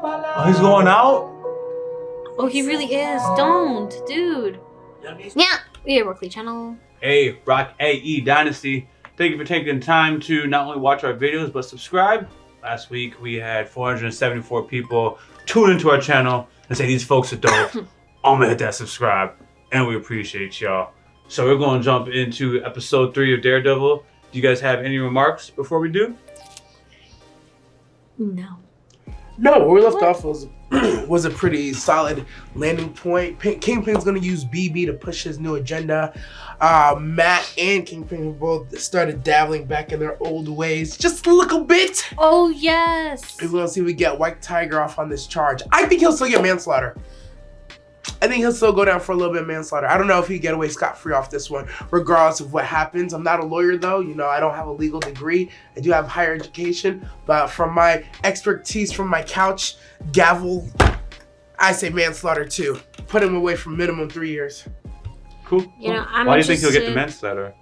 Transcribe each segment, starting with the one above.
Oh, he's going out? Oh, he really is. Don't, dude. Yeah. Yaboyrocklee channel. Hey, Rock AE Dynasty. Thank you for taking time to not only watch our videos, but subscribe. Last week, we had 474 people tune into our channel and say these folks are dope. I'm gonna hit that subscribe. And we appreciate y'all. So we're gonna jump into episode 3 of Daredevil. Do you guys have any remarks before we do? No. No, where we left off was a pretty solid landing point. Kingpin's gonna use BB to push his new agenda. Matt and Kingpin both started dabbling back in their old ways just a little bit. Oh, yes. We're gonna see if we get White Tiger off on this charge. I think he'll still get manslaughter. I think he'll still go down for a little bit of manslaughter. I don't know if he'd get away scot-free off this one, regardless of what happens. I'm not a lawyer, though. You know, I don't have a legal degree. I do have higher education. But from my expertise from my couch, gavel, I say manslaughter, too. Put him away for minimum 3 years. Cool. You know, Why do you think he'll get the manslaughter?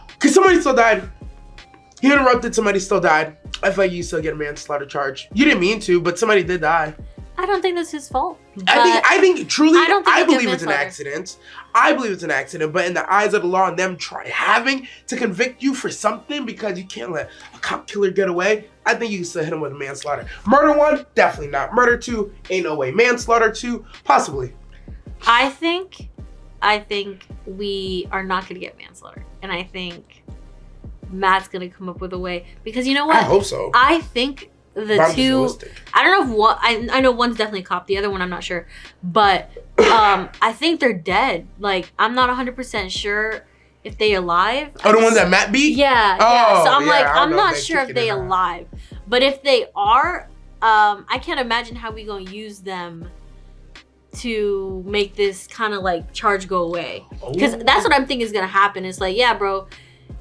Because somebody still died. He interrupted, somebody still died. I feel like you still get a manslaughter charge. You didn't mean to, but somebody did die. I don't think that's his fault. I think truly, I believe it's an manslaughter. accident. I believe it's an accident, but in the eyes of the law and them having to convict you for something because you can't let a cop killer get away, I think you can still hit him with a manslaughter. Murder 1, definitely not. Murder 2, ain't no way. Manslaughter 2, possibly. I think we are not going to get manslaughter. And I think Matt's going to come up with a way. Because you know what? I hope so. I think the two, I don't know if one, I know one's definitely a cop, the other one I'm not sure, but I think they're dead. Like, I'm not 100% sure if they alive. Oh, the ones that Matt beat? Yeah, oh, yeah. So I'm yeah, like, I'm not they sure if they kicking it alive, but if they are, I can't imagine how we gonna use them to make this kind of like charge go away, because that's what I'm thinking is gonna happen. It's like, yeah, bro,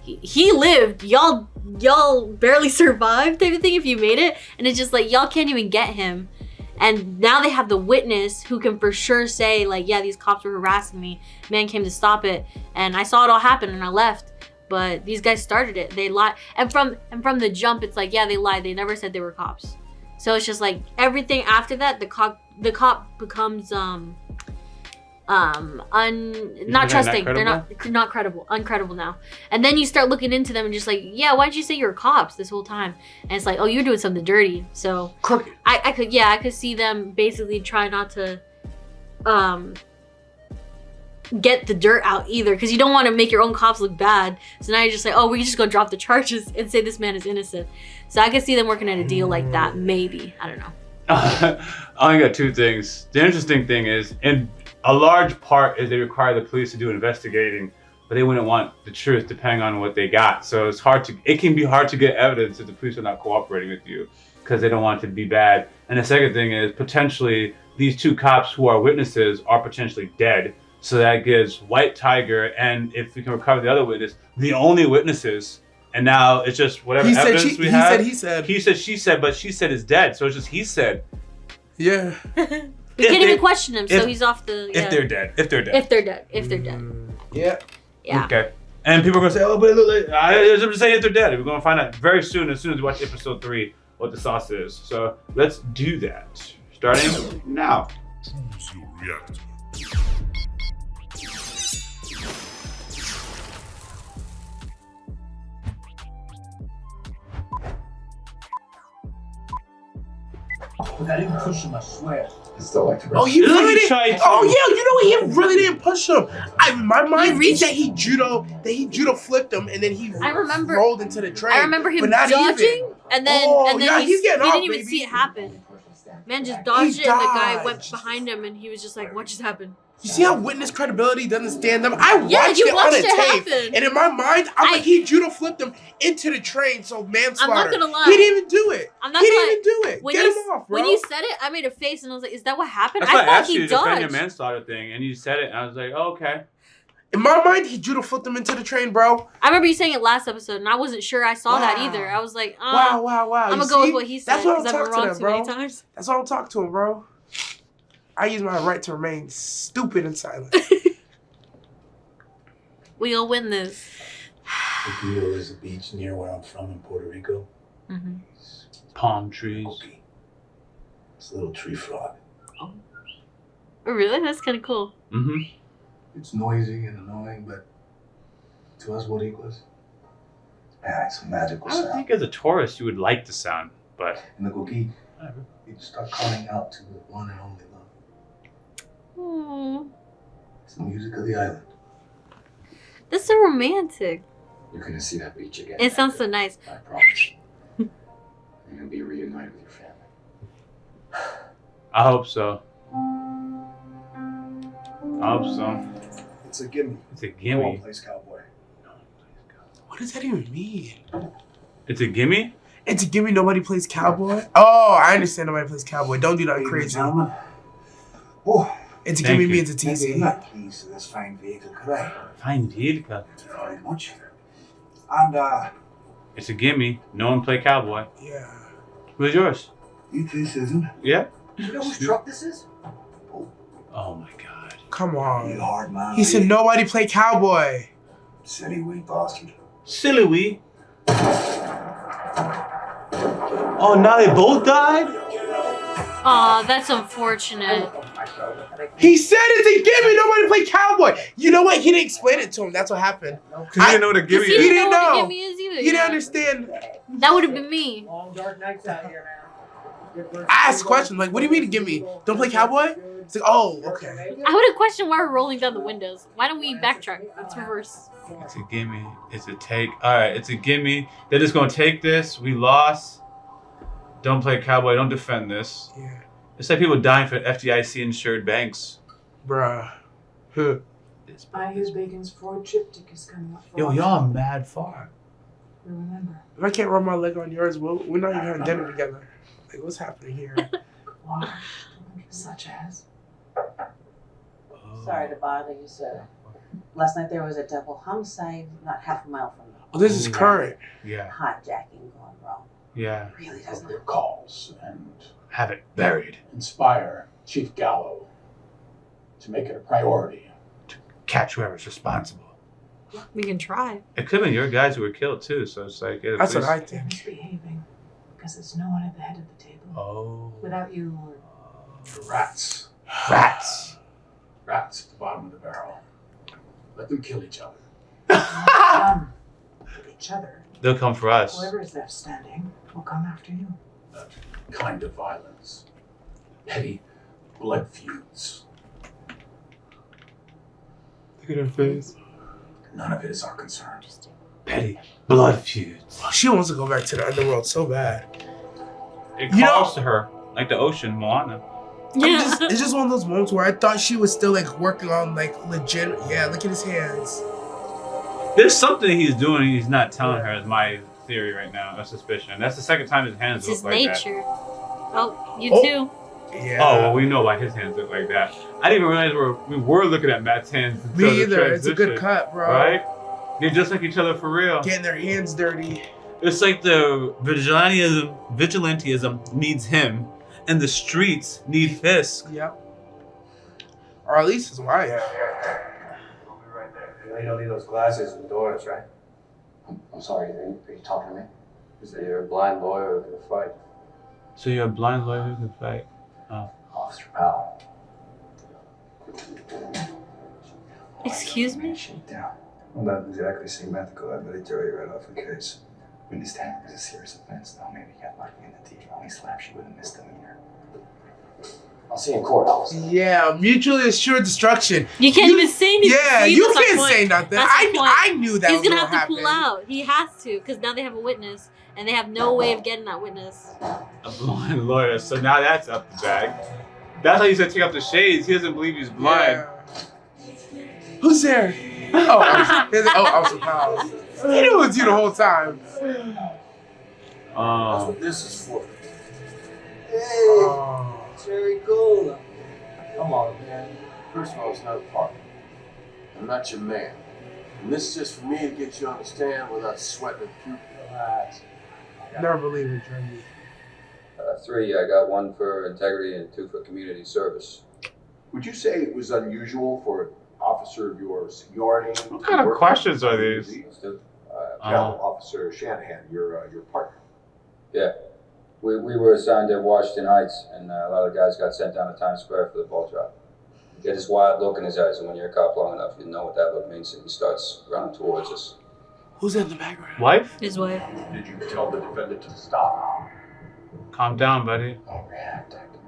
he lived, y'all barely survived type of thing if you made it, and it's just like y'all can't even get him, and now they have the witness who can for sure say like, yeah, these cops were harassing me, man came to stop it, and I saw it all happen and I left, but these guys started it, they lied, and from the jump it's like, yeah, they lied, they never said they were cops. So it's just like everything after that, the cop becomes not trusting. They're not credible, uncredible now. And then you start looking into them and just like, yeah, why'd you say you were cops this whole time? And it's like, oh, you're doing something dirty. So crooked. I could see them basically try not to get the dirt out either, because you don't want to make your own cops look bad. So now you're just like, oh, we're just gonna drop the charges and say this man is innocent. So I could see them working at a deal like that, maybe. I don't know. I only got 2 things. The interesting thing is, and a large part is they require the police to do investigating, but they wouldn't want the truth depending on what they got. So it can be hard to get evidence if the police are not cooperating with you because they don't want it to be bad. And the second thing is potentially these 2 cops who are witnesses are potentially dead. So that gives White Tiger, and if we can recover the other witness, the only witnesses. And now it's just whatever evidence we have. He said. He said, she said, but she said is dead. So it's just he said. Yeah. We can't even question him, so he's off the... Yeah. If they're dead. If they're dead. Yeah. Yeah. Okay. And people are going to say, oh, but it look like... I'm just saying if they're dead. We're going to find out very soon, as soon as we watch episode 3, what the sauce is. So let's do that. Starting now. Choose your reactor. Look, I didn't push him, I swear. It's still like Oh, he really didn't. tried to. Oh, yeah, you know what? He really didn't push him. In my mind, that he judo flipped him, and then he rolled into the train. I remember him dodging, and then he's getting he off, didn't even baby. see it happen. Man just dodged it, and the guy went behind him, and he was just like, what just happened? You see how witness credibility doesn't stand them? I watched you it watched on a it tape, happen. and in my mind, I'm like, he judo flipped him into the train, so manslaughter. I'm not gonna lie. He didn't even do it. I'm not he gonna didn't even do it. Get him off, bro. When you said it, I made a face, and I was like, is that what happened? That's why I I thought asked he you to defend your dodged. manslaughter thing, and you said it, and I was like, oh, okay. In my mind, he judo flipped him into the train, bro. I remember you saying it last episode, and I wasn't sure I saw that either. I was like, wow. I'm gonna go with what he said, That's what I'm because I've been talking wrong to too many times. That's why I'm talking to him, bro. I use my right to remain stupid and silent. We gonna win this. The deal is a beach near where I'm from in Puerto Rico. Mm-hmm. Palm trees. Okay. It's a little tree frog. Oh, really? That's kind of cool. Mm-hmm. It's noisy and annoying, but to us, what equals? Man, it's a magical I would sound. think as a tourist you would like the sound, but In the cookie, whatever. you start calling out to the one and only love. Hmm. It's the music of the island. That's so romantic. You're gonna see that beach again. It sounds so nice. I promise. You're gonna be reunited with your family. I hope so. I hope so. It's a gimme. It's a No one gimme. plays cowboy. What does that even mean? It's a gimme? It's a gimme. Nobody plays cowboy. Oh, I understand. Nobody plays cowboy. Don't do nothing crazy. Gentlemen. Oh, It's a Thank gimme you. means a maybe TC. I'm not pleased with this fine vehicle, could I? Fine deal. Thank you very much. And, It's a gimme. No one play cowboy. Yeah. Who's yours? you too, Susan. Yeah? You know whose truck this is? Oh my god. Come You on. hard man. He said nobody play cowboy. Silly wee bastard. Silly wee. Oh, now they both died? Aw, that's unfortunate. He said it's a gimme. Nobody play cowboy. You know what? He didn't explain it to him. That's what happened. Because you didn't know what a gimme He is. didn't didn't know what know. a gimme is either. He didn't yeah. understand. That would have been me. Long dark nights out here now. I asked questions like, "What do you mean, gimme? Don't play cowboy?" It's like, "Oh, okay." I would have questioned why we're rolling down the windows. Why don't we backtrack? Let's reverse. It's a gimme. It's a take. Alright, it's a gimme. They're just gonna take this. We lost. Don't play cowboy. Don't defend this. Yeah, It's like people dying for FDIC insured banks. bruh. Huh. I hear Bacon's Ford triptych is coming up. for Yo, auction. y'all mad far. Remember, If I can't rub my leg on yours, we're not even having dinner together. Like, what's happening here? washed, such as. Sorry to bother you, sir. Last night there was a double homicide not half a mile from Oh, this is current. Yeah, hijacking gone wrong. yeah. Really doesn't Appropriate calls and Have it buried. inspire Chief Gallo to make it a priority. Catch whoever's responsible. We can try. It could have been your guys who were killed too, so it's like yeah, That's what I They're think. misbehaving because there's no one at the head of the table. Oh. Without you or The rats. Rats. Rats at the bottom of the barrel. Let them kill each other. each other, They'll come for us. whoever is left standing will come after you. That kind of violence. Petty blood feuds. Look at her face. None of it is our concern. Petty blood feuds. She wants to go back to the underworld so bad. It You know- calls to her like the ocean, Moana. It's just one of those moments where I thought she was still like working on like legit. Yeah, look at his hands. There's something he's doing he's not telling her is my theory right now, a suspicion. That's the second time his hands It's look his like nature. Oh, you Oh. too. Yeah. that. Oh, well, we know why his hands look like that. I didn't even realize we were looking at Matt's hands. until Me the either. It's a good transition, cut, bro. Right? They're just like each other for real. Getting their hands dirty. It's like the vigilantism needs him, and the streets need Fisk. Yep. Or at least his wife. You know you don't need those glasses indoors, right? I'm sorry, are you talking to me? Is that you're a blind lawyer who can fight? So you're a blind lawyer who can fight. Officer Powell. Excuse me? Shake down. Well, not exactly symmetrical, but I tell you right off in case. When this time is a serious offense, though, maybe you got lucky in the deed. Only slaps you with a misdemeanor. I'll see you in court, officer. Yeah, mutually assured destruction. You can't even say anything. Yeah, See, you that's my can't point. say nothing. That's my point. I knew that He's was gonna gonna have to happen. pull out. He has to, because now they have a witness, and they have no way of getting that witness. A blind lawyer. So now that's up the bag. That's why he said take off the shades. He doesn't believe he's blind. Yeah. Who's there? Officer Powell. He knew it was you the whole time. That's Oh. what this is for. Oh. It's very cool. Come on, man. First of all, it's not a party. I'm not your man. And this is just for me to get you to understand without sweating a few. Relax. Never believe it, Jeremy. 3. I got 1 for integrity and 2 for community service. Would you say it was unusual for an officer of your seniority? What kind of questions are these? Let's do it. Officer Shanahan, your partner. Yeah. We were assigned to Washington Heights, and a lot of the guys got sent down to Times Square for the ball drop. He had this wild look in his eyes, and when you're a cop long enough, you know what that look means, and he starts running towards us. Who's in the background? Wife? His wife. Did you tell the defendant to stop? Calm down, buddy. Don't react, Hector.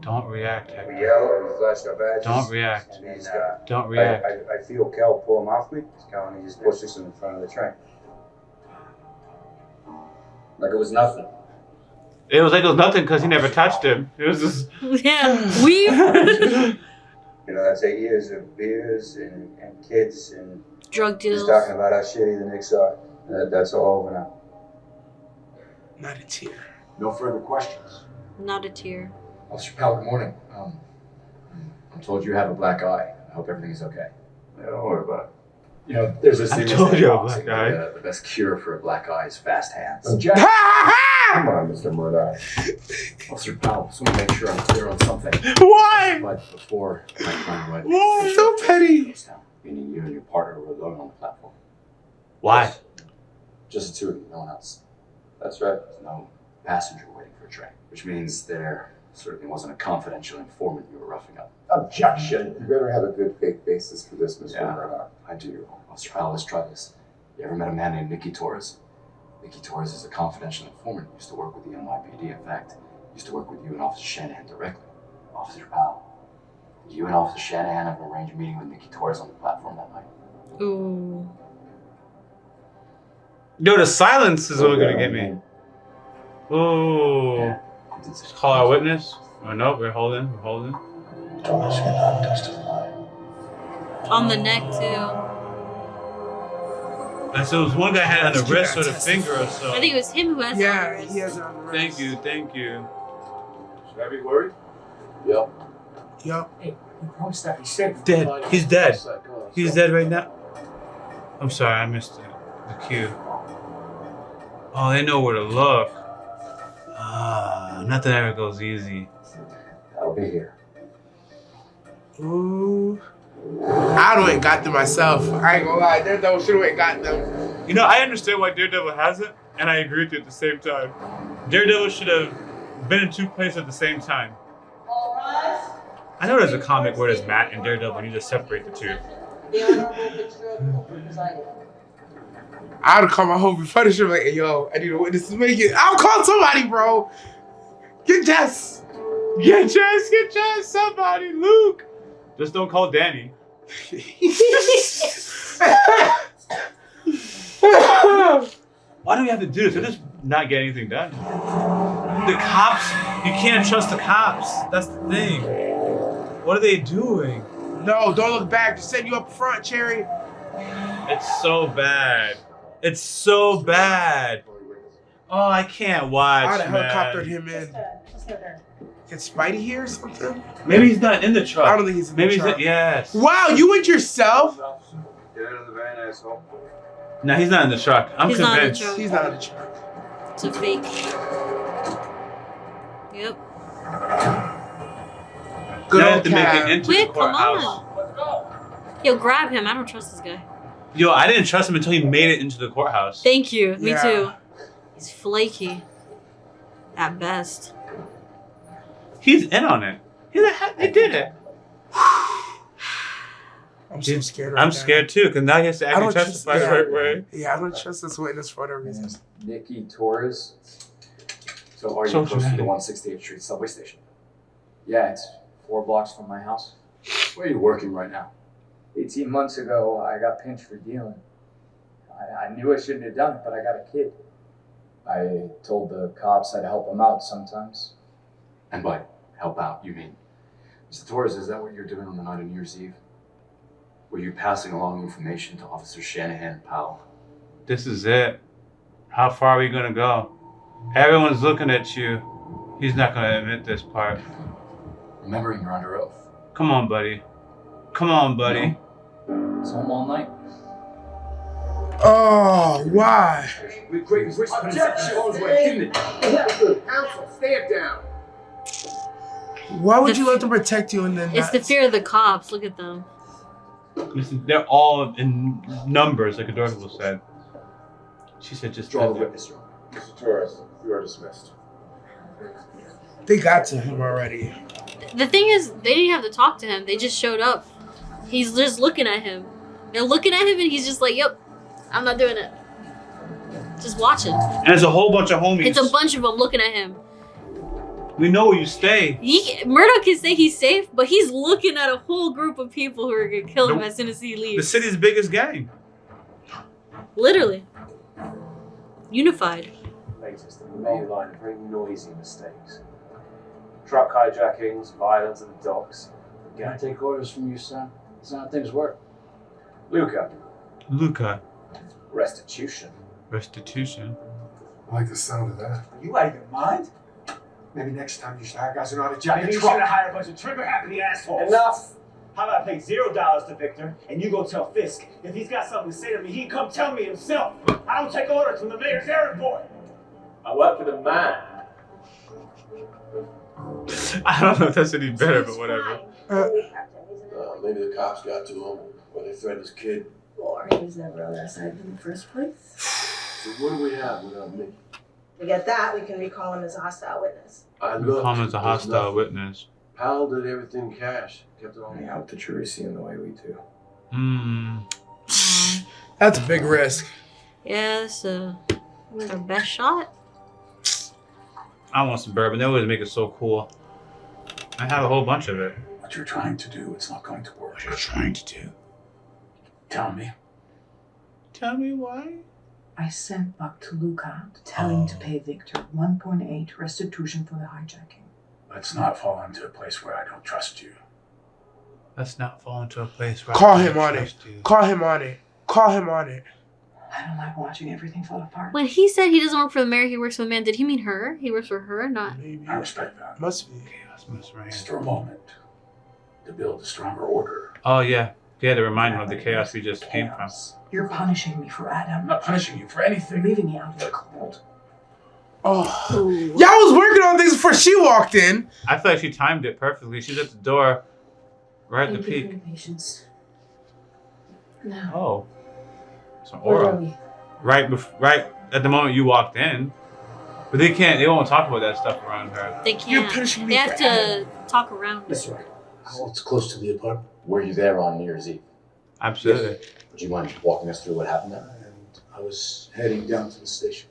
Don't react, We Hector. yelled, and we flashed our badges. Don't react. And then, Don't react. I feel Cal pull him off me. Cal, and he just pushes him in front of the train. Like it was nothing. It was like it was nothing because he never touched him. It was just. Yeah, we. You know, that's 8 years of beers and kids and Drug deals. just talking about how shitty the Knicks are. That's all over now. Not a tear. No further questions. Not a tear. Officer Powell, good morning. I'm told you have a black eye. I hope everything is okay. Yeah, don't worry about it. You know, there's this I thing told that's you a boxing, black eye. The best cure for a black eye is fast hands. Come on, Mr. Murdock. Officer Powell, just want to make sure I'm clear on something. Why? But before my plan went, Why? So petty. meaning you and your partner were alone on the platform. Why? Just the two of you, no one else. That's right. There's no passenger waiting for a train, which means there certainly wasn't a confidential informant you were roughing up. Objection. You better have a good faith basis for this, Mr. Yeah. Murdock. I do. Officer Powell, let's try this. You ever met a man named Nicky Torres? Nicky Torres is a confidential informant. He used to work with the NYPD. In fact, he used to work with you and Officer Shanahan directly. Officer Powell, you and Officer Shanahan have arranged a meeting with Nicky Torres on the platform that night. Ooh. Yo, the silence is what gonna get me. Ooh. Yeah, he did say Just call our witness. Oh no, we're holding. Torres cannot testify. On the neck too. And so it was one guy had it on the wrist or the finger or so. I think it was him who has. Yeah, he has it on the wrist. Thank you. Should I be worried? Yep. Yup. Hey, you promised that he's safe. Dead. He's dead. He's dead right now. I'm sorry, I missed it. The cue. Oh, they know where to look. Nothing ever goes easy. I'll be here. Ooh. I went and got them myself. I ain't gonna lie, Daredevil should have went and got them. You know, I understand why Daredevil hasn't, and I agree with you at the same time. Daredevil should have been in two places at the same time. All rise. I know there's a comic where there's Matt and Daredevil, and you just separate the two. The Honorable Fitzgerald presiding. I would call my homie Punisher like, hey, yo, I need a witness to make it. I'll call somebody, bro. Get Jess. Get Jess, somebody, Luke. Just don't call Danny. Why do we have to do this? We're just not getting anything done. The cops, you can't trust the cops. That's the thing. What are they doing? No, don't look back. Just send you up front, Cherry. It's so bad. It's so bad. Oh, I can't watch. I'd have man. helicoptered him in. Is Spidey here or something? Maybe he's not in the truck. I don't think he's in Maybe the truck. he's in, yes. Wow, you went yourself? Get out of the van, asshole. No, he's not in the truck. I'm He's not in the convinced. truck. He's not in the truck. It's a fake. Yep. Good Now I have old to make it cab. into Quick, the come courthouse. on. Yo, grab him. I don't trust this guy. Yo, I didn't trust him until he made it into the courthouse. Thank you. Me Yeah. too. He's flaky. At best. He's in on it. He did it. I'm so scared right I'm now. scared too, because now he has to I actually don't trust- testify the yeah. right way. Yeah, I don't trust this witness for whatever reason. Nicky Torres. So are you So close to dramatic. the 168th Street subway station? Yeah, it's 4 blocks from my house. Where are you working right now? 18 months ago, I got pinched for dealing. I knew I shouldn't have done it, but I got a kid. I told the cops I'd help them out sometimes. And by help out, you mean? Mr. Torres, is that what you're doing on the night of New Year's Eve? Were you passing along information to Officer Shanahan and Powell? This is it. How far are we gonna go? Everyone's looking at you. He's not gonna admit this part. Remembering you're under oath. Come on, buddy. Come on, buddy. Was home all night. Oh, why? Objection! Counsel, stand down. Why would you let them protect you and then It's the fear of the cops. Look at them. Listen, they're all in numbers, like Daredevil said. She said just Draw the witness room. Mr. Torres, you are dismissed. They got to him already. The thing is, they didn't have to talk to him. They just showed up. He's just looking at him. They're looking at him, and he's just like, "Yep, I'm not doing it." Just watching. And there's a whole bunch of homies. It's a bunch of them looking at him. We know where you stay. Murdock can say he's safe, but he's looking at a whole group of people who are gonna kill him as soon as he leaves. The city's biggest gang. Literally. Unified. Latest in the main line of very noisy mistakes. Truck hijackings, violence at the docks. Can I take orders from you, son? That's not how things work. Luca. Restitution. Restitution. I like the sound of that. You out of your mind? Maybe next time you should hire guys who know how to jack Maybe a you truck. should have hired a bunch of trigger-happy assholes. Enough! How about I pay $0 to Victor, and you go tell Fisk if he's got something to say to me, he can come tell me himself. I don't take orders from the mayor's errand boy. I work for the man. I don't know if that's any better, but whatever. Maybe the cops got to him, or they threatened his kid. Or he was never on our side in the first place. So what do we have without me? To get that, we can recall him as a hostile witness. I We call him as a hostile witness. Powell did everything cash. Kept it all. I hope the jury see him the way we do. That's a big risk. Yeah, that's our best shot. I want some bourbon. They always make it so cool. I have a whole bunch of it. What you're trying to do, it's not going to work. What you're trying to do? Tell me. Tell me why? I sent Buck to Luca to tell him to pay Victor 1.8 restitution for the hijacking. Let's not fall into a place where I don't trust you. Let's not fall into a place where Call I him can't on it. trust you. Call him on it. Call him on it. I don't like watching everything fall apart. When he said he doesn't work for the mayor, he works for the man, did he mean her? He works for her, not... Maybe. I respect that. Must be. Just for a moment. To build a stronger order. Oh, yeah. Yeah, to remind him of the chaos we just came from. You're punishing me for Adam. I'm not punishing you for anything. You're leaving me out in the cold. Oh. Y'all was working on things before she walked in. I feel like she timed it perfectly. She's at the door, right at the Thank you for peak. your patience. Now, Oh. Some where are aura. we? Right at the moment you walked in. But they won't talk about that stuff around her. They You're can't. punishing me They have for to talk around it. That's right. It's close to the apartment. Were you there on New Year's Eve? Absolutely. Would you mind walking us through what happened there? And I was heading down to the station.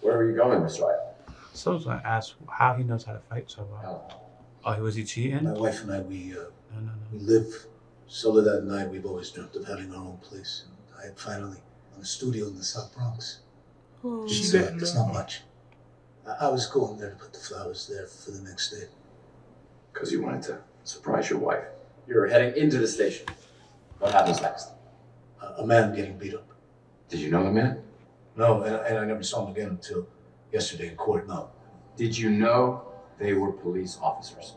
Where were you going, Mr. Ayala? So I was going to ask how he knows how to fight so well. Oh, was he cheating? My wife and I, we No. live solo that night. We've always dreamt of having our own place. And I had finally on a studio in the South Bronx. Oh. It's not much. I was going there to put the flowers there for the next day. Because you wanted to surprise your wife. You're heading into the station. What happens next? A man getting beat up. Did you know the man? No, and I never saw him again until yesterday in court. No. Did you know they were police officers?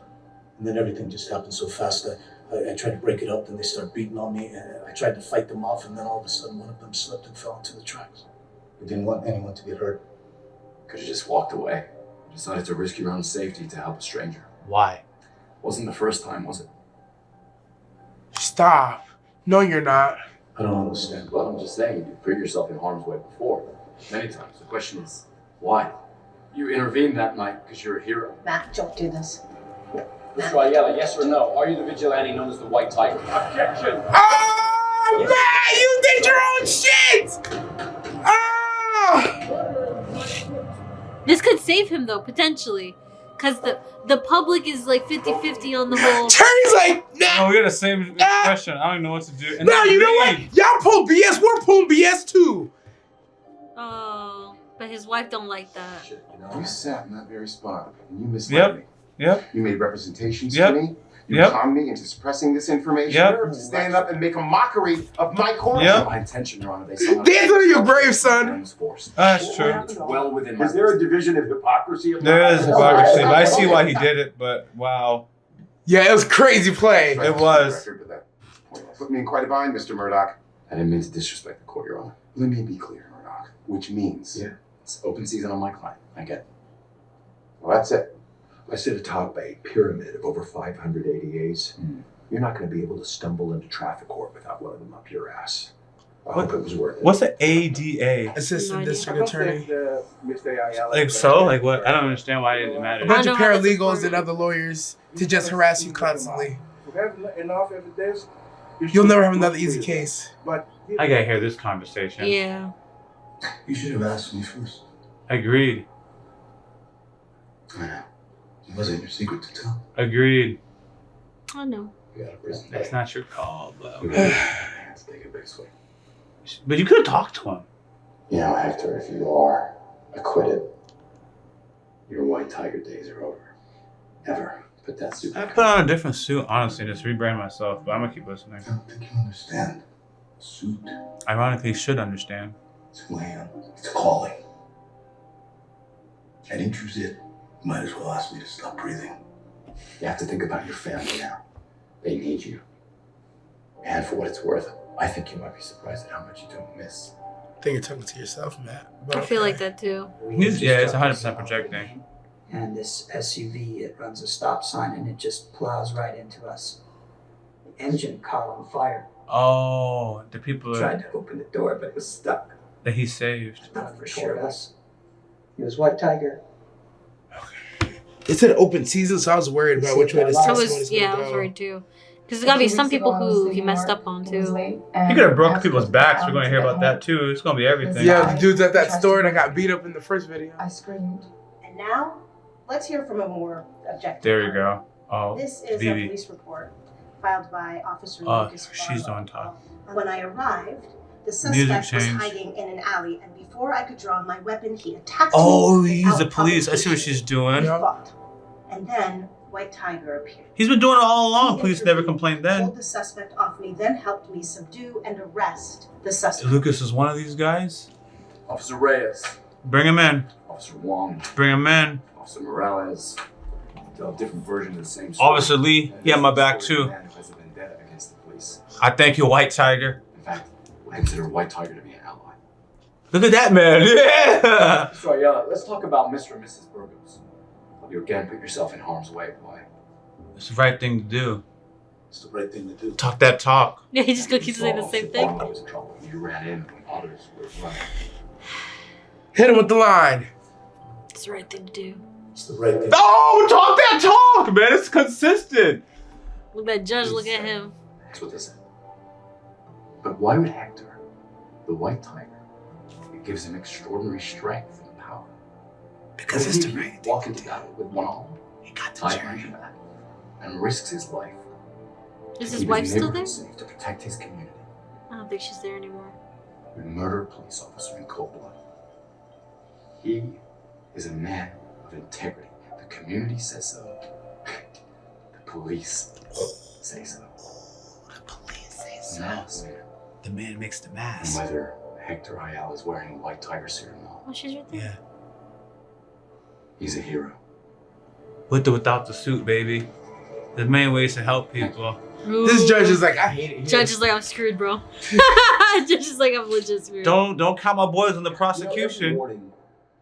And then everything just happened so fast. I tried to break it up, then they started beating on me, and I tried to fight them off, and then all of a sudden one of them slipped and fell into the tracks. I didn't want anyone to get hurt. Could you just walked away? You decided to risk your own safety to help a stranger. Why? Wasn't the first time, was it? Stop. No, you're not. I don't understand. Well, I'm just saying, you put yourself in harm's way before. Many times. The question is, why? You intervened that night because you're a hero. Matt, don't do this. Mr. Ayala, yes or no? Are you the vigilante known as the White Tiger? Objection! Oh, man, you did your own shit! Ah! This could save him, though, potentially. Because the public is like 50-50 on the whole... Terry's like, nah. Oh, we got the same question. I don't even know what to do. And No, they you know agreed. what? Y'all pull BS. We're pulling BS too. Oh, but his wife don't like that. You sat in that very spot and you misled me. Yep. You made representations Yep. to me. You Yep. conned me into suppressing this information. Yep. To stand up and make a mockery of my court. Yep. My intention, Your Honor, they somehow... Dance under your grave, son. That's true. It's well within my... Is there a division of hypocrisy? There is hypocrisy, but I see why he did it, but wow. Yeah, it was crazy play. It was. Put me in quite a bind, Mr. Murdock. I didn't mean to disrespect the court, Your Honor. Let me be clear, Murdock. Which means? Yeah. It's open season on my client. I get it. Well, that's it. I sit atop a pyramid of over 500 ADAs. You're not going to be able to stumble into traffic court without one of them up your ass. I hope it was worth it. What's the ADA? Assistant District Attorney. Like so? Like what? I don't understand why it didn't matter. A bunch of paralegals and other lawyers to just harass you constantly. You'll never have another easy case. I gotta hear this conversation. Yeah. You should have asked me first. Agreed. I know. It wasn't your secret to tell. Agreed. I know. You got a prison day. That's not your call, bro. Let's take a big swing. But you could have talked to him. You know, Hector, if you are acquitted, your white tiger days are over. Never put that suit I back put on a different suit, honestly, just rebrand myself, but I'm gonna keep listening. I don't think you understand. A suit. Ironically, you should understand. It's who I am. It's a calling. That injures it. You might as well ask me to stop breathing. You have to think about your family now. They need you. And for what it's worth, I think you might be surprised at how much you don't miss. I think you're talking to yourself, Matt. But I feel like that too. Yeah, it's 100% projecting. And this SUV, it runs a stop sign and it just plows right into us. The engine caught on fire. Oh, the people Tried to open the door, but it was stuck. that he saved. Not for sure us. It was White Tiger. It said open season, so I was worried about which way this testimony is going to go. I was worried too. Because there's gotta be some people who he messed up on too. He could have broke people's backs. We're gonna hear about that too. It's gonna be everything. Yeah, the dudes at that store that got beat up in the first video. I screamed. And now, let's hear from a more objective. There you go. Oh, This is a Vivi. police report filed by Officer Oh, Lucas. she's on top. When I arrived, the Music suspect was changed. hiding in an alley, and before I could draw my weapon, he attacked Oh, me. he's without the police. I see what provocation. she's doing. We fought. And then White Tiger appeared. He's been doing it all along. Police never complained then. Pulled the suspect off me, then helped me subdue and arrest the suspect. Lucas is one of these guys. Officer Reyes, Bring him in. Officer Wong, Bring him in. Officer Morales. Tell a different version of the same story. Officer Lee, he had my back too. Man who has a vendetta against the police. I thank you, White Tiger. In fact, I consider White Tiger to be an ally. Look at that man. Yeah. So yeah, let's talk about Mr. and Mrs. Burgos. You again put yourself in harm's way, boy. It's the right thing to do. It's the right thing to do. Talk that talk. Yeah, he just gonna keep saying the same thing. I was in trouble. You ran in when others were running. Hit him with the line. It's the right thing to do. It's the right thing. Oh, talk that talk, man. It's consistent. Look at that judge, look at him. That's what they said. But why would Hector, the White Tiger, it gives him extraordinary strength and power? Because it's the right thing. Walk into battle with one arm, He got the tied jury. behind your back, and risks his life. Is to his keep wife his still neighborhood there? safe, to protect his community. I don't think she's there anymore. Would murder a police officer in cold blood. He is a man of integrity. The community says so. The police say so. The police say so. Yes. The man makes the And mask. whether Hector Ayala is wearing a White Tiger suit or not, Oh, she's right there. Yeah. he's a hero. With or without the suit, baby. There's many ways to help people. This judge is like, I hate it here. Judge is like, I'm screwed, bro. Judge is like, I'm legit screwed. Don't count my boys on the Every prosecution. morning,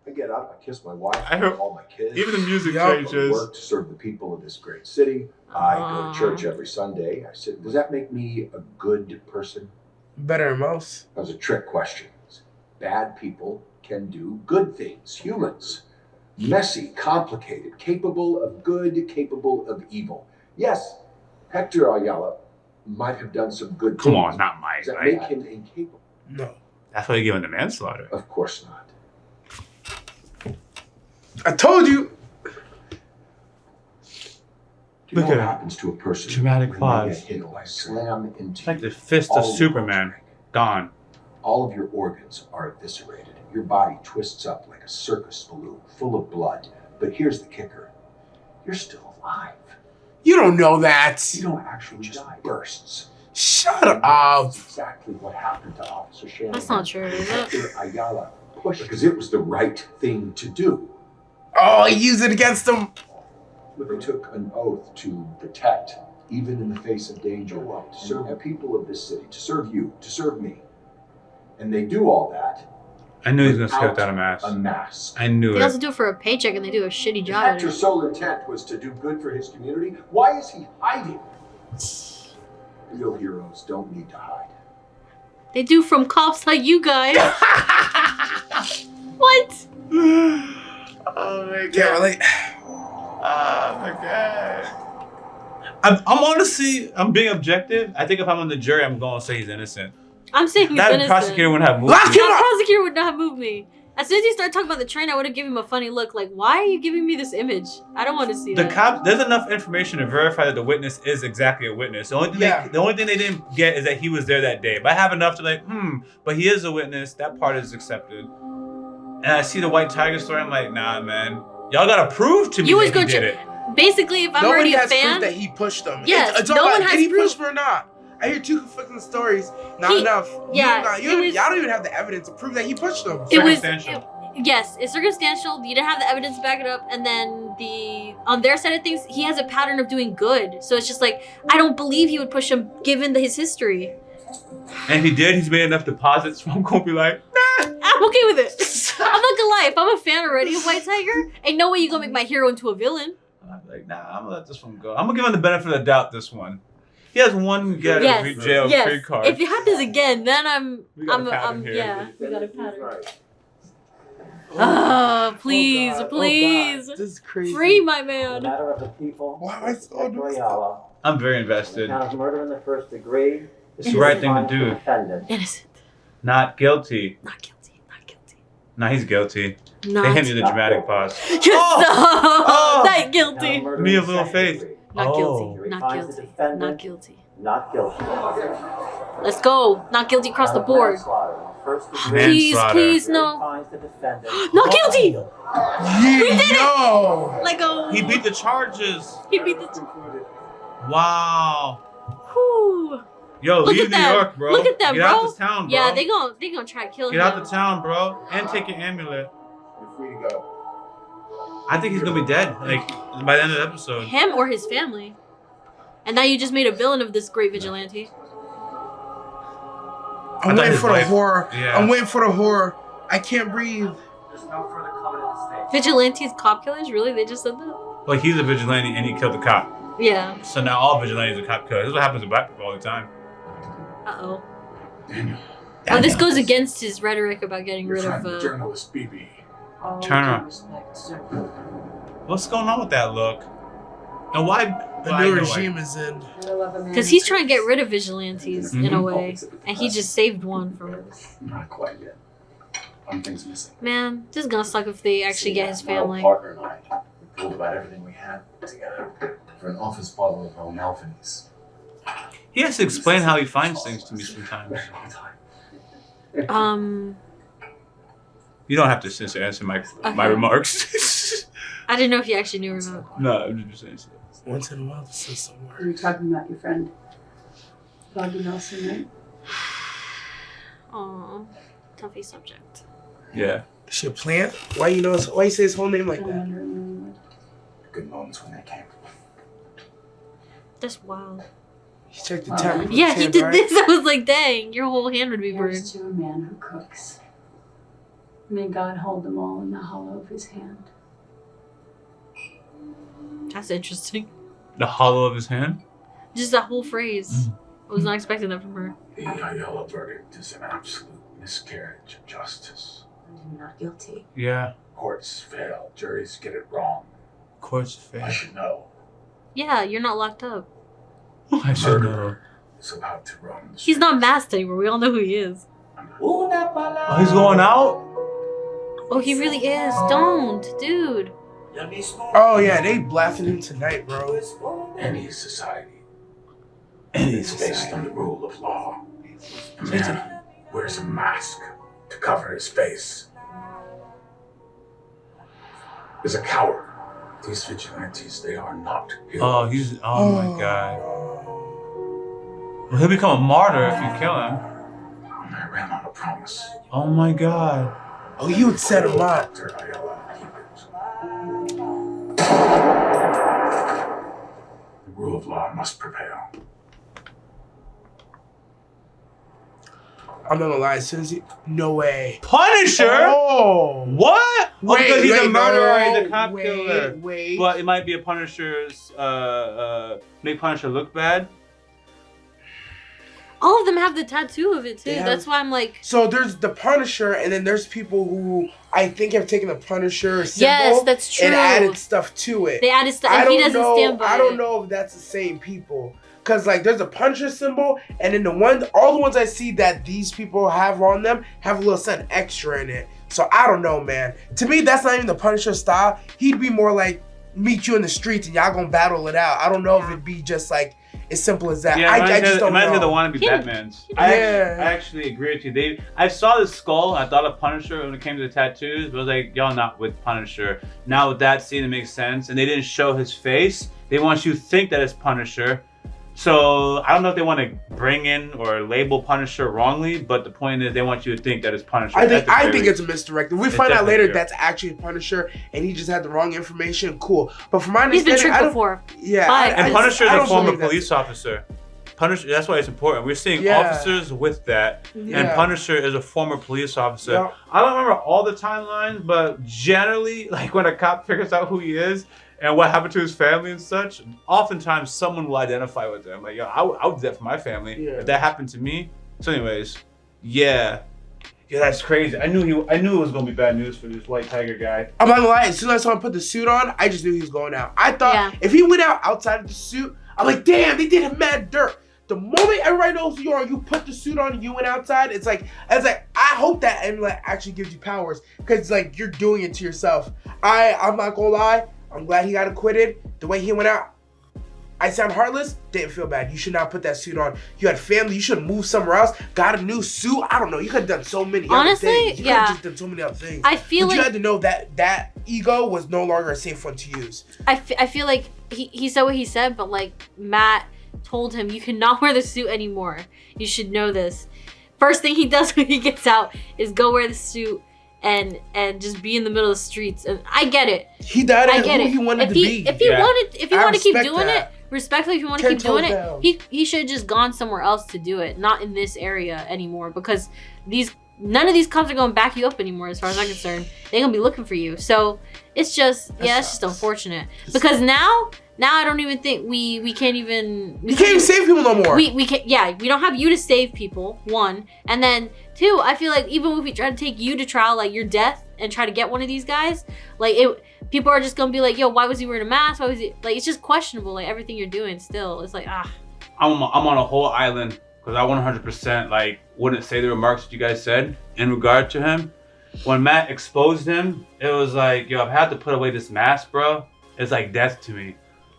I get up, I kiss my wife, I heard- all my kids. Even the music Yup. I changes. work to serve the people of this great city. I go to church every Sunday. I sit. Does that make me a good person? Better than most. That was a trick question. Bad people can do good things. Humans. Messy, complicated, capable of good, capable of evil. Yes, Hector Ayala might have done some good Come things. on, not Mike. Does that Right? make him incapable? No. That's why you give him the manslaughter. Of course not. I told you. Do you Look know what at it. happens to a person Dramatic when they pause. get hit by slam into It's like you? the fist All of your Superman. Gone. All of your organs are eviscerated. Your body twists up like a circus balloon full of blood. But here's the kicker. You're still alive. You don't know that. You don't actually just bursts. Shut up. That's exactly what happened to Officer Shanahan. That's not true, is it? Hector Ayala pushed because it was the right thing to do. Oh, he used it against him. They took an oath to protect, even in the face of danger, to serve the people of this city, to serve you, to serve me. And they do all that I knew he was going to skip without a mask. a mask. I knew They it. also do it for a paycheck and they do a shitty If job at Hector's it. sole intent was to do good for his community, why is he hiding? Real heroes don't need to hide. They do from cops like you guys. What? Oh my god. Can't relate. Oh my god. I'm honestly, I'm being objective. I think if I'm on the jury, I'm going to say he's innocent. I'm saying he's that innocent. prosecutor wouldn't have moved Lock me. him up! That prosecutor would not have moved me. As soon as he started talking about the train, I would have given him a funny look. Like, why are you giving me this image? I don't want to see The that. cops, there's enough information to verify that the witness is exactly a witness. The only thing they didn't get is that he was there that day. But I have enough to like, but he is a witness. That part is accepted. And I see the white tiger story. I'm like, nah, man. Y'all gotta prove to me that he did it. Basically, if I'm Nobody already a has fan, proof that he pushed them. Yes, it's all no about, one has did he proof. push them or not? I hear two conflicting stories. Not He- enough. yeah, Y'all don't even have the evidence to prove that he pushed them. it was yes, it's circumstantial. You didn't have the evidence to back it up, and then on their side of things, he has a pattern of doing good. So it's just like I don't believe he would push him given his history. And if he did, he's made enough deposits. So I'm gonna be like, I'm okay with it. I'm not gonna lie. If I'm a fan already of White Tiger, ain't no way you gonna make my hero into a villain. I'm like, nah, I'm gonna let this one go. I'm gonna give him the benefit of the doubt. This one, he has one get out of jail free card. If it happens again, then We got a pattern here. yeah, we got a pattern. Ah, please, please, this is crazy. free my man. Matter of the people. Why am I so Hector Ayala, I'm very invested. count of murder in the first degree. It's the right thing to do. Innocent. Not guilty. Not guilty. Not guilty. Nah, he's guilty. Not They hit me the dramatic pause. Not guilty. Me of little faith. Not Oh. guilty. Not guilty. Not guilty. Not guilty. Let's go. Not guilty across the board. Please, please, no. Not guilty. We did it. Let go. He beat the charges. He beat the. Wow. Whew. Yo, Look leave at New them. York, bro. Look at them, Get bro. out this town, bro. Yeah, they gonna try to kill Get him. out the town, bro. And take your amulet. You're free to go. I think he's gonna be dead, like, by the end of the episode. Him or his family. And now you just made a villain of this great vigilante. I'm waiting for the horror. Yeah. I'm waiting for the horror. I can't breathe. There's no further comment at this stage. Vigilantes, cop killers? Really? They just said that? Like, he's a vigilante and he killed the cop. Yeah. So now all vigilantes are cop killers. This is what happens to black people all the time. Uh-oh. Daniel. Oh, this goes against his rhetoric about getting Your rid friend, of... journalist BB. Turner. What's going on with that look? And why? A new regime is in. Because he's trying to get rid of vigilantes, in a way. And he just saved one from it. Not quite yet. One thing's missing. Man, this is gonna suck if they actually get his My family. partner and I, we told about everything we had together. For an office bottle of O'Malfini's. He has to explain how he finds things to me sometimes. You don't have to answer my remarks. I didn't know if you actually knew or not. No, I'm just saying. Once in a while, this is somewhere. Are you talking about your friend, Bobby Nelson, right? Aw, toughy subject. Yeah. Is she a plant? Why you say his whole name like that? Good moments when they came. That's wild. He checked the temp. Yeah, he did this. I was like, dang, your whole hand would be burned. Here's to a man who cooks. May God hold them all in the hollow of his hand. That's interesting. The hollow of his hand? Just that whole phrase. I was not expecting that from her. The Ayala verdict is an absolute miscarriage of justice. I'm not guilty. Yeah. Courts fail. Juries get it wrong. Courts fail. I should know. Yeah, you're not locked up. I should know. It's about to run. He's not masked anymore. We all know who he is. Oh, he's going out? Oh, he really is. Don't, dude. Oh yeah, they blasting him tonight, bro. Any society is based on the rule of law. A man wears a mask to cover his face. Is a coward. These vigilantes, they are not heroes. Oh my god. Well, he'll become a martyr if you kill him. I ran on a promise. Oh my god. Oh, you would set him up. Hector Ayala, keep it. The rule of law must prevail. I'm not gonna lie, as soon as he... No way. Punisher? Oh! What? Wait, because he's a wait, murderer, no, he's a cop killer. Wait. But it might be a Punisher's, make Punisher look bad. All of them have the tattoo of it too. That's why I'm like. So there's the Punisher, and then there's people who I think have taken the Punisher symbol. Yes, that's true. And added stuff to it. They added stuff, and he doesn't stand by it. I don't know if that's the same people. Cause like there's a Punisher symbol, and then all the ones I see that these people have on them have a little something extra in it. So I don't know, man. To me, that's not even the Punisher style. He'd be more like meet you in the streets and y'all gonna battle it out. I don't know if it'd be just like as simple as that. Yeah, I just don't know. Imagine the wannabe Batmans. I actually agree with you. I saw the skull. I thought of Punisher when it came to the tattoos, but I was like, y'all not with Punisher. Now with that scene, it makes sense. And they didn't show his face. They want you to think that it's Punisher. So I don't know if they want to bring in or label Punisher wrongly, but the point is they want you to think that it's Punisher. I think it's a misdirect. If we find out later that's actually Punisher and he just had the wrong information, cool. But from my understanding, he's been tricked before. And Punisher is a former police officer. Punisher, that's why it's important. We're seeing officers with that, and Punisher is a former police officer. Yeah. I don't remember all the timelines, but generally, like when a cop figures out who he is and what happened to his family and such, oftentimes someone will identify with them. Like, yo, I would do that for my family if that happened to me. So, anyways, yeah, that's crazy. I knew it was gonna be bad news for this White Tiger guy. I'm not gonna lie. As soon as I saw him put the suit on, I just knew he was going out. I thought if he went out outside of the suit, I'm like, damn, they did him mad dirt. The moment everybody knows who you are, you put the suit on and you went outside, it's like, I hope that Amulet actually gives you powers, because like you're doing it to yourself. I'm not gonna lie. I'm glad he got acquitted. The way he went out, I sound heartless, didn't feel bad. You should not put that suit on. You had family, you should have moved somewhere else, got a new suit. I don't know, you could have done so many other things. You could have just done so many other things. I feel but like you had to know that ego was no longer a safe one to use. I feel like he said what he said, but like Matt told him, you cannot wear the suit anymore. You should know this. First thing he does when he gets out is go wear the suit and just be in the middle of the streets. And I get it. He died at who he wanted to be. If he wanted to keep doing it, respectfully, if you want to keep doing it, he should have just gone somewhere else to do it, not in this area anymore, because none of these cops are going to back you up anymore as far as I'm concerned. They're going to be looking for you. So it's just, it's just unfortunate. Because now I don't even think we can't even... We can't even save people no more. We can't, we don't have you to save people, one. And then two, I feel like even if we try to take you to trial, like your death, and try to get one of these guys, like people are just going to be like, yo, why was he wearing a mask? Why was he... Like, it's just questionable, like everything you're doing still. It's like, I'm on a whole island because I 100% like wouldn't say the remarks that you guys said in regard to him. When Matt exposed him, it was like, yo, I've had to put away this mask, bro. It's like death to me.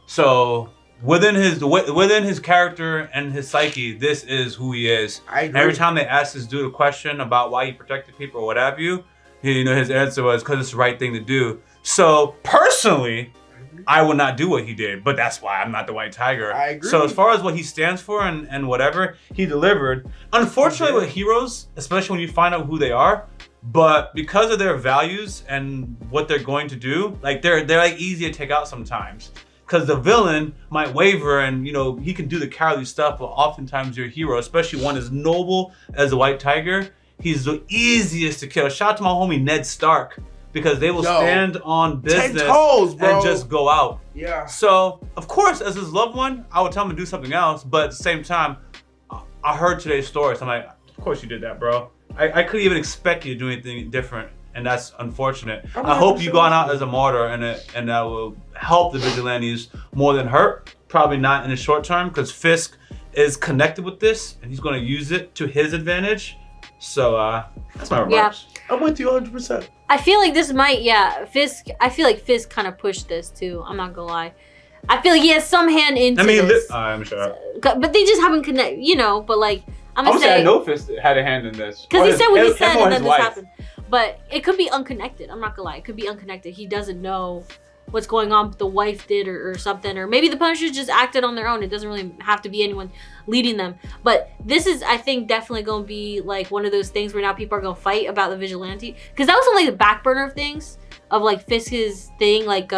So within his character and his psyche, this is who he is. I agree. Every time they asked this dude a question about why he protected people or what have you, his answer was because it's the right thing to do. So personally, I would not do what he did, but that's why I'm not the White Tiger. I agree. So as far as what he stands for and whatever, he delivered. Unfortunately, with heroes, especially when you find out who they are, but because of their values and what they're going to do, like they're like easy to take out sometimes. Because the villain might waver and, he can do the cowardly stuff, but oftentimes your hero, especially one as noble as the White Tiger, he's the easiest to kill. Shout out to my homie Ned Stark, because they will stand on business 10 toes, bro. and just go out. Yeah. So, of course, as his loved one, I would tell him to do something else, but at the same time, I heard today's story, so I'm like, of course you did that, bro. I couldn't even expect you to do anything different, and that's unfortunate. I hope you've gone out as a martyr, and that will help the vigilantes more than hurt. Probably not in the short term, because Fisk is connected with this, and he's going to use it to his advantage. So that's my remarks. Yeah. I'm with you 100%. I feel like this might, Fisk. I feel like Fisk kind of pushed this too. I'm not gonna lie. I feel like he has some hand into this. I'm sure. But they just haven't connected, But like, I'm gonna say I know Fisk had a hand in this. Because he said what he said, and then this happened. But it could be unconnected. I'm not gonna lie. It could be unconnected. He doesn't know what's going on, but the wife did or something. Or maybe the Punishers just acted on their own. It doesn't really have to be anyone leading them. But this is, I think, definitely going to be like one of those things where now people are going to fight about the vigilante. Because that was on like the back burner of things, of like Fisk's thing, like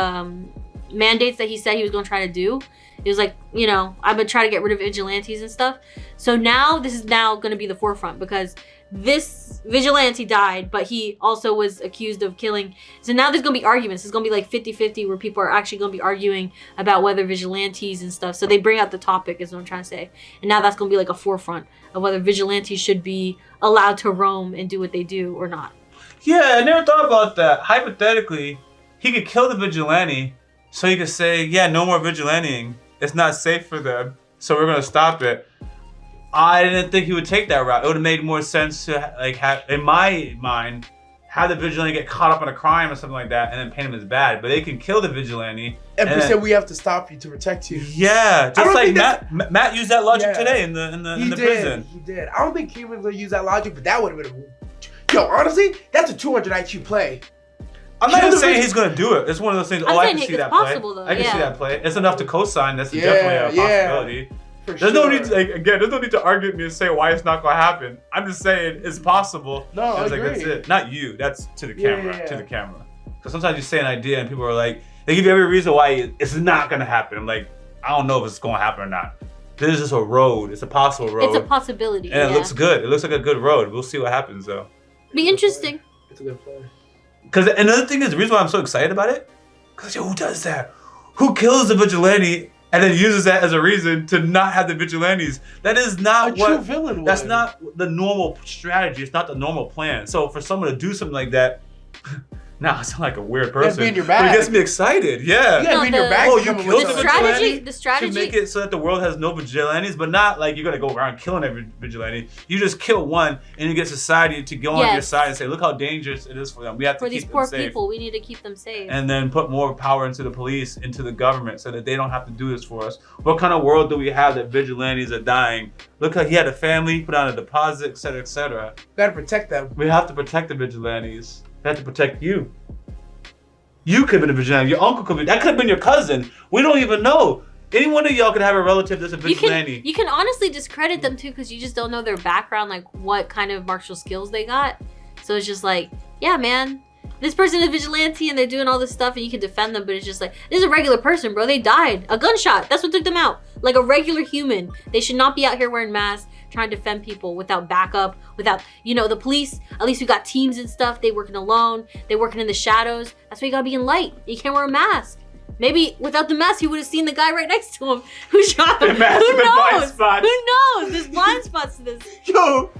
mandates that he said he was going to try to do. It was like, I'm going to try to get rid of vigilantes and stuff. So now this is now going to be the forefront, because this vigilante died, but he also was accused of killing. So now there's gonna be arguments. It's gonna be like 50-50 where people are actually gonna be arguing about whether vigilantes and stuff. So they bring out the topic is what I'm trying to say. And now that's gonna be like a forefront of whether vigilantes should be allowed to roam and do what they do or not. Yeah, I never thought about that. Hypothetically, he could kill the vigilante so he could say, yeah, no more vigilanting. It's not safe for them, so we're gonna stop it. I didn't think he would take that route. It would have made more sense to, like, have, in my mind, have the vigilante get caught up in a crime or something like that and then paint him as bad. But they can kill the vigilante. And said we have to stop you to protect you. Yeah, just like Matt used that logic today in the prison. He did. I don't think humans will use that logic, but that would have been. Yo, honestly, that's a 200 IQ play. I'm not even saying he's gonna do it. It's one of those things. I'm I saying can see it's that possible, play. though, I can see that play. It's enough to co-sign. That's definitely a possibility. There's no need to, like, again, there's no need to argue with me and say why it's not gonna happen. I'm just saying it's possible. No, I agree. Like, that's it. Not you. That's to the camera. To the camera. Because sometimes you say an idea and people are like, they give you every reason why it's not gonna happen. I'm like, I don't know if it's gonna happen or not. This is just a road. It's a possible road. It's a possibility. And it looks good. It looks like a good road. We'll see what happens though. Be interesting. It's a good play. Because another thing is the reason why I'm so excited about it. Because who does that? Who kills the vigilante and then uses that as a reason to not have the vigilantes? That is not what. True villain would. That's not the normal strategy. It's not the normal plan. So for someone to do something like that, now I sound like a weird person. be in your But bag. it gets me excited. Yeah. You gotta be in your bag. Oh, you killed the vigilante? The strategy To make it so that the world has no vigilantes, but not like you're gonna go around killing every vigilante. You just kill one, and you get society to go on your side and say, "Look how dangerous it is for them. We have to for keep these them poor safe." people, we need to keep them safe. And then put more power into the police, into the government, so that they don't have to do this for us. What kind of world do we have that vigilantes are dying? Look how he had a family, put on a deposit, etc., etc. Gotta protect them. We have to protect the vigilantes. We have to protect you. You could have been a vigilante. Your uncle could be. That could have been your cousin. We don't even know. Any one of y'all could have a relative that's a vigilante. You can honestly discredit them too because you just don't know their background, like what kind of martial skills they got. So it's just like, yeah, man, this person is a vigilante and they're doing all this stuff and you can defend them, but it's just like, this is a regular person, bro. They died. A gunshot. That's what took them out. Like a regular human. They should not be out here wearing masks, trying to defend people without backup, without, you know, the police. At least we got teams and stuff. They working alone. They working in the shadows. That's why you gotta be in light. You can't wear a mask. Maybe without the mask, he would have seen the guy right next to him who shot him. Who knows? Who knows? There's blind spots to this. Yo,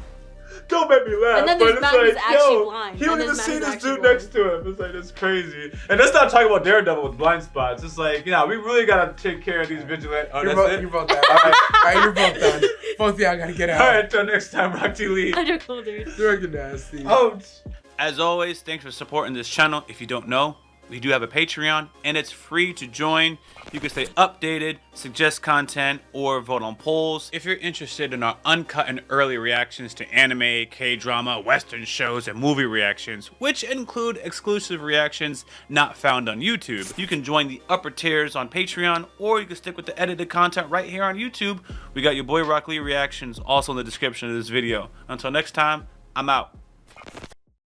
don't make me laugh. And then but there's it's man who's like, actually yo, blind. he And would there's have man seen who's this actually dude blind. next to him. It's like, that's crazy. And let's not talk about Daredevil with blind spots. It's like, you know, we really gotta take care of these vigilantes. Oh, You're that's it? You're both done. All right, you're both done. Both of y'all gotta get out. All right, until next time, Rocky Lee. You're nasty. As always, thanks for supporting this channel. If you don't know, we do have a Patreon, and it's free to join. You can stay updated, suggest content, or vote on polls. If you're interested in our uncut and early reactions to anime, K-drama, Western shows, and movie reactions, which include exclusive reactions not found on YouTube, you can join the upper tiers on Patreon, or you can stick with the edited content right here on YouTube. We got Yaboyrocklee Reactions also in the description of this video. Until next time, I'm out.